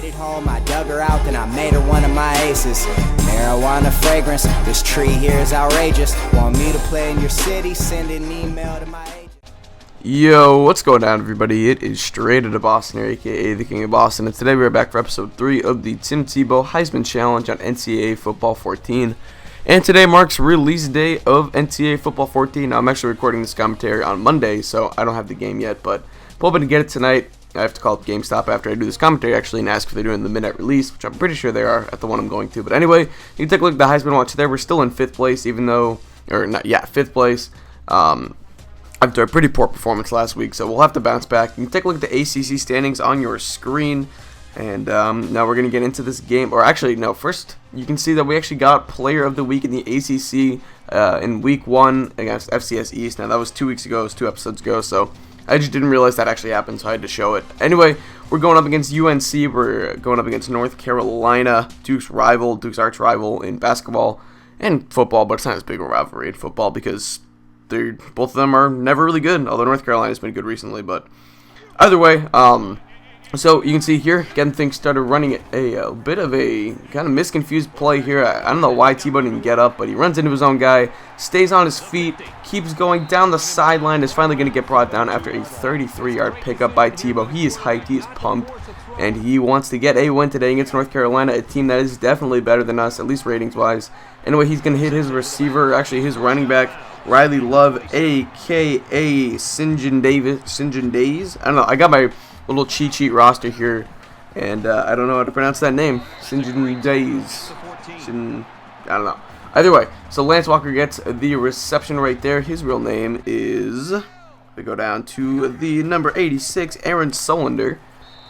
At home, I dug her out, then I made her one of my aces. Marijuana fragrance, this tree here is outrageous. Want me to play in your city? Send an email to my agent. Yo, what's going on, everybody? It is Straight Outta Boston, aka the King of Boston, and today we are back for episode 3 of the Tim Tebow Heisman Challenge on NCAA Football 14. And today marks release day of NCAA Football 14. Now, I'm actually recording this commentary on Monday, so I don't have the game yet, but I'm hoping to get it tonight. I have to call GameStop after I do this commentary actually and ask if they're doing the midnight release, which I'm pretty sure they are at the one I'm going to. But anyway, you can take a look at the Heisman watch there. We're still in 5th place, even though, or not, yeah, 5th place. After a pretty poor performance last week, so we'll have to bounce back. You can take a look at the ACC standings on your screen. And now we're going to get into this game. Or actually, no, first you can see that we actually got Player of the Week in the ACC in Week 1 against FCS East. Now, that was 2 weeks ago. It was 2 episodes ago, so I just didn't realize that actually happened, so I had to show it. Anyway, we're going up against UNC. We're going up against North Carolina, Duke's arch rival in basketball and football, but it's not as big a rivalry in football because both of them are never really good, although North Carolina's been good recently. But either way, so you can see here, again, things started running a bit of a kind of misconfused play here. I don't know why Tebow didn't get up, but he runs into his own guy, stays on his feet, keeps going down the sideline, is finally going to get brought down after a 33-yard pickup by Tebow. He is hyped, he is pumped, and he wants to get a win today against North Carolina, a team that is definitely better than us, at least ratings-wise. Anyway, he's going to hit his receiver, actually his running back, Riley Love, a.k.a. Sinjin Days. I don't know, I got my little cheat sheet roster here, and I don't know how to pronounce that name. Sinjin Days. I don't know. Either way, so Lance Walker gets the reception right there. His real name is, we go down to the number 86, Aaron Sullender.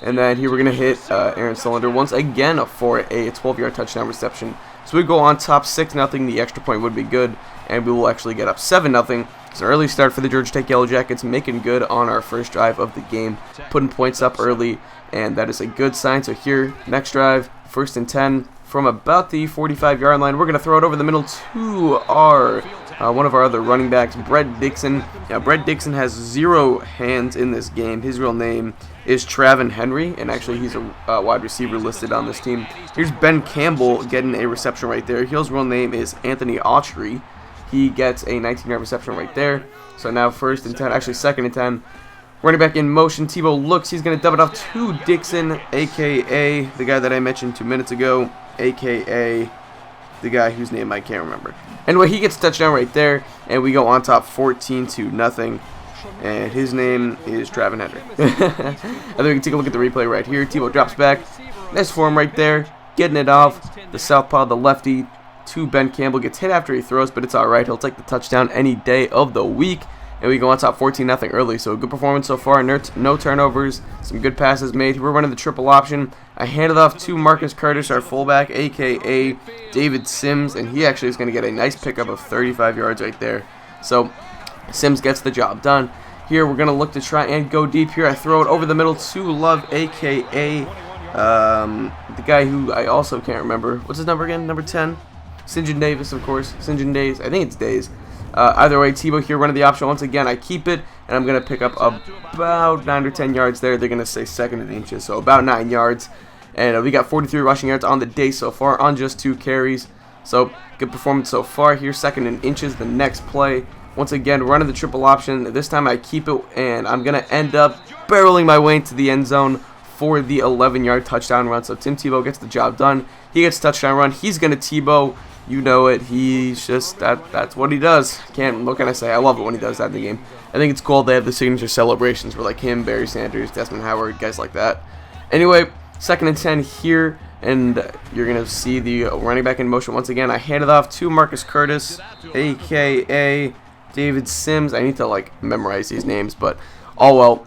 And then here we're going to hit Aaron Sullender once again for a 12-yard touchdown reception. So we go on top 6-0. The extra point would be good, and we will actually get up 7-0. It's an early start for the Georgia Tech Yellow Jackets, making good on our first drive of the game, putting points up early, and that is a good sign. So here, next drive, 1st and 10 from about the 45-yard line. We're going to throw it over the middle to our one of our other running backs, Brett Dixon. Now, Brett Dixon has 0 hands in this game. His real name is Travin Henry, and actually he's a wide receiver listed on this team. Here's Ben Campbell getting a reception right there. His real name is Anthony Autry. He gets a 19-yard reception right there. So now 1st and 10, actually 2nd and 10. Running back in motion. Tebow looks. He's going to dub it off to Dixon, a.k.a. the guy that I mentioned 2 minutes ago, a.k.a. the guy whose name I can't remember. Anyway, he gets a touchdown right there, and we go on top 14-0. And his name is Travin Henry. I think we can take a look at the replay right here. Tebow drops back. Nice form right there. Getting it off. The southpaw, the lefty, to Ben Campbell. Gets hit after he throws, but it's alright. He'll take the touchdown any day of the week. And we go on top 14-0 early. So a good performance so far. No turnovers. Some good passes made. We're running the triple option. I handed off to Marcus Curtis, our fullback, a.k.a. David Sims. And he actually is going to get a nice pickup of 35 yards right there. So Sims gets the job done. Here we're going to look to try and go deep here. I throw it over the middle to Love, a.k.a. The guy who I also can't remember. What's his number again? Number 10? Sinjin Davis, of course. Sinjin Days. I think it's Days. Either way, Tebow here running the option. Once again, I keep it, and I'm going to pick up about 9 or 10 yards there. They're going to say 2nd and inches, so about 9 yards. And we got 43 rushing yards on the day so far on just 2 carries. So, good performance so far here. 2nd and inches, the next play. Once again, running the triple option. This time I keep it, and I'm going to end up barreling my way into the end zone for the 11-yard touchdown run. So Tim Tebow gets the job done. He gets a touchdown run. He's going to Tebow. You know it. He's just, that's what he does. What can I say? I love it when he does that in the game. I think it's cool they have the signature celebrations for like him, Barry Sanders, Desmond Howard, guys like that. Anyway, 2nd and 10 here, and you're going to see the running back in motion once again. I hand it off to Marcus Curtis, a.k.a. David Sims. I need to like memorize these names, but all well.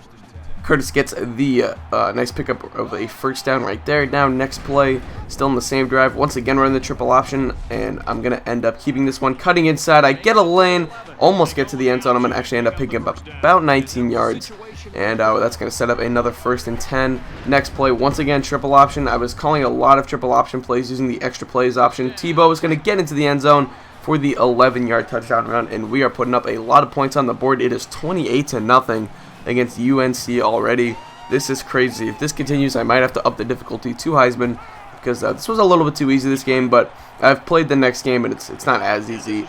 Curtis gets the nice pickup of a 1st down right there. Now next play, still in the same drive. Once again, running the triple option, and I'm going to end up keeping this one. Cutting inside, I get a lane, almost get to the end zone. I'm going to actually end up picking up about 19 yards, and that's going to set up another 1st and 10. Next play, once again, triple option. I was calling a lot of triple option plays using the extra plays option. Tebow is going to get into the end zone for the 11-yard touchdown run, and we are putting up a lot of points on the board. It is 28-0 against UNC already. This is crazy. If this continues, I might have to up the difficulty to Heisman, because this was a little bit too easy this game, but I've played the next game, and it's not as easy.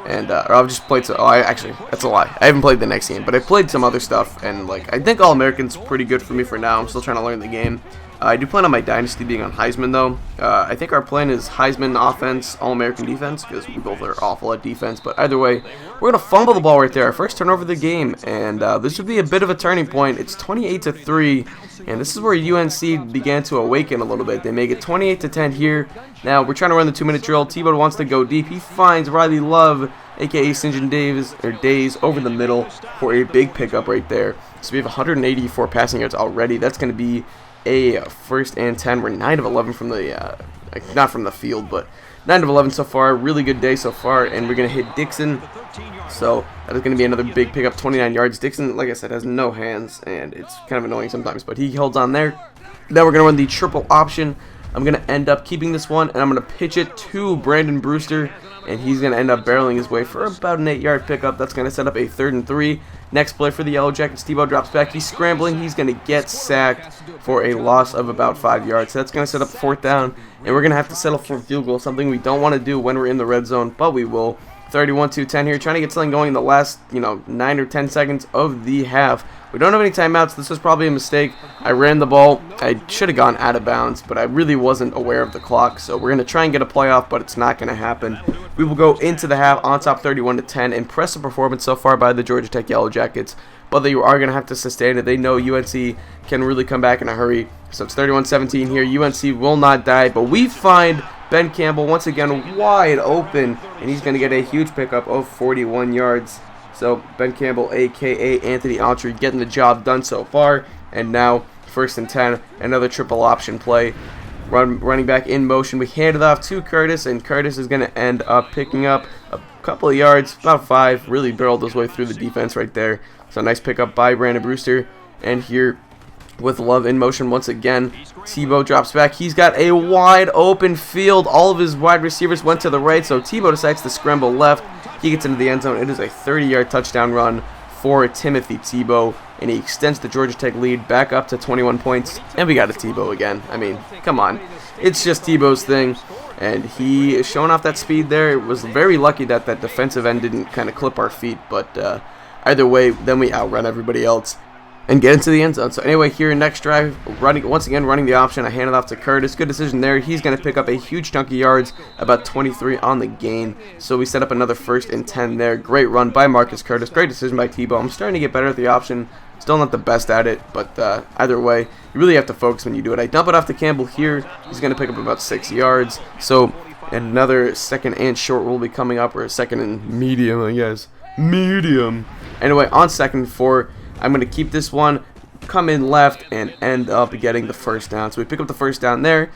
And or I've just played actually, that's a lie. I haven't played the next game, but I played some other stuff, and like I think All-American's pretty good for me for now. I'm still trying to learn the game. I do plan on my Dynasty being on Heisman, though. I think our plan is Heisman offense, All-American defense, because we both are awful at defense. But either way, we're going to fumble the ball right there. Our first turnover of the game, and this would be a bit of a turning point. It's 28-3, and this is where UNC began to awaken a little bit. They make it 28-10 here. Now, we're trying to run the 2-minute drill. Tebow wants to go deep. He finds Riley Love, a.k.a. St. John Days, over the middle for a big pickup right there. So we have 184 passing yards already. That's going to be a 1st and 10. We're 9 of 11 from the, not from the field, but 9 of 11 so far. Really good day so far, and we're going to hit Dixon. So that is going to be another big pickup, 29 yards. Dixon, like I said, has no hands, and it's kind of annoying sometimes, but he holds on there. Now we're going to run the triple option. I'm going to end up keeping this one, and I'm going to pitch it to Brandon Brewster, and he's going to end up barreling his way for about an 8-yard pickup. That's going to set up a 3rd and 3. Next play for the Yellow Jackets. Tebow drops back. He's scrambling. He's going to get sacked for a loss of about 5 yards. So that's going to set up 4th down, and we're going to have to settle for a field goal, something we don't want to do when we're in the red zone, but we will. 31-10 here, trying to get something going in the last, 9 or 10 seconds of the half. We don't have any timeouts. This was probably a mistake. I ran the ball. I should have gone out of bounds, but I really wasn't aware of the clock. So we're going to try and get a playoff, but it's not going to happen. We will go into the half on top 31-10. Impressive performance so far by the Georgia Tech Yellow Jackets, but they are going to have to sustain it. They know UNC can really come back in a hurry. So it's 31-17 here. UNC will not die, but we find Ben Campbell once again wide open, and he's going to get a huge pickup of 41 yards. So Ben Campbell, a.k.a. Anthony Autry, getting the job done so far. And now 1st and 10, another triple option play. Running back in motion. We hand it off to Curtis, and Curtis is going to end up picking up a couple of yards, about 5. Really barreled his way through the defense right there. So nice pickup by Brandon Brewster. And here with Love in motion once again, Tebow drops back. He's got a wide open field. All of his wide receivers went to the right, so Tebow decides to scramble left. He gets into the end zone. It is a 30-yard touchdown run for Timothy Tebow, and he extends the Georgia Tech lead back up to 21 points. And we got a Tebow again. I mean, come on. It's just Tebow's thing, and he is showing off that speed there. It was very lucky that that defensive end didn't kind of clip our feet, but either way, then we outrun everybody else and get into the end zone. So anyway, here next drive, running the option. I hand it off to Curtis. Good decision there. He's going to pick up a huge chunk of yards, about 23 on the gain. So we set up another 1st and 10 there. Great run by Marcus Curtis. Great decision by Tebow. I'm starting to get better at the option. Still not the best at it, but either way, you really have to focus when you do it. I dump it off to Campbell here. He's going to pick up about 6 yards. So another 2nd and short will be coming up, or a 2nd and medium, I guess. Medium. Anyway, on 2nd and 4, I'm going to keep this one, come in left, and end up getting the 1st down. So we pick up the 1st down there.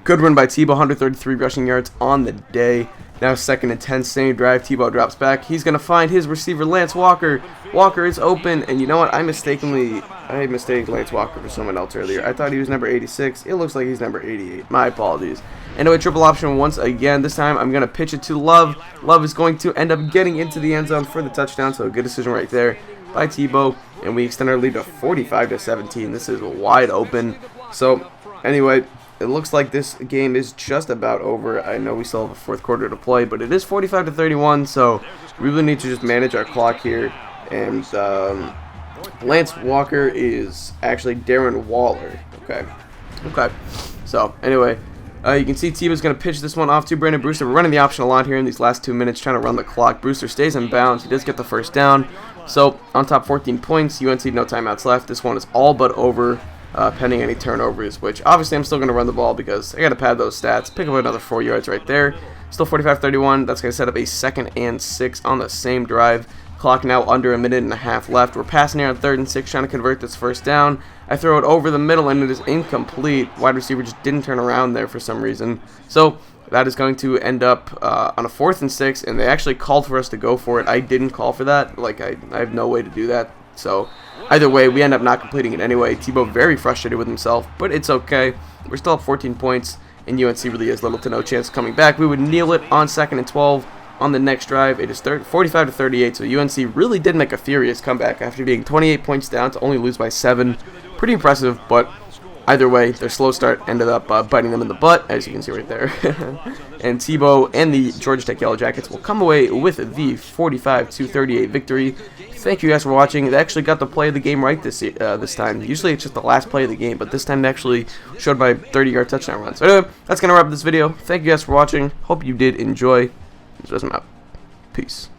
Good run by Tebow, 133 rushing yards on the day. Now 2nd and 10, same drive. Tebow drops back. He's going to find his receiver, Lance Walker. Walker is open, and you know what? I mistaken Lance Walker for someone else earlier. I thought he was number 86. It looks like he's number 88. My apologies. Anyway, triple option once again. This time I'm going to pitch it to Love. Love is going to end up getting into the end zone for the touchdown, so a good decision right there by Tebow, and we extend our lead to 45-17. This is wide open. So anyway, it looks like this game is just about over. I know we still have a 4th quarter to play, but it is 45-31, so we really need to just manage our clock here. And Lance Walker is actually Darren Waller. Okay. So anyway, you can see Tebow's going to pitch this one off to Brandon Brewster. We're running the option a lot here in these last 2 minutes, trying to run the clock. Brewster stays in bounds. He does get the 1st down. So on top 14 points, UNC no timeouts left. This one is all but over, pending any turnovers, which obviously I'm still going to run the ball because I got to pad those stats. Pick up another 4 yards right there. Still 45-31. That's going to set up a 2nd and 6 on the same drive. Clock now under a minute and a half left. We're passing here on 3rd and 6, trying to convert this 1st down. I throw it over the middle, and it is incomplete. Wide receiver just didn't turn around there for some reason. So that is going to end up on a 4th and 6, and they actually called for us to go for it. I didn't call for that. Like, I have no way to do that. So either way, we end up not completing it anyway. Tebow very frustrated with himself, but it's okay. We're still up 14 points, and UNC really has little to no chance of coming back. We would kneel it on 2nd and 12. On the next drive, it is 45-38, so UNC really did make a furious comeback after being 28 points down to only lose by 7. pretty impressive, but either way, their slow start ended up biting them in the butt, as you can see right there. And Tebow and the Georgia Tech Yellow Jackets will come away with the 45-38 victory. Thank you guys for watching. They actually got the play of the game right this time. Usually it's just the last play of the game, but this time they actually showed my 30-yard touchdown run. So anyway, that's going to wrap up this video. Thank you guys for watching. Hope you did enjoy. I'm out. Peace.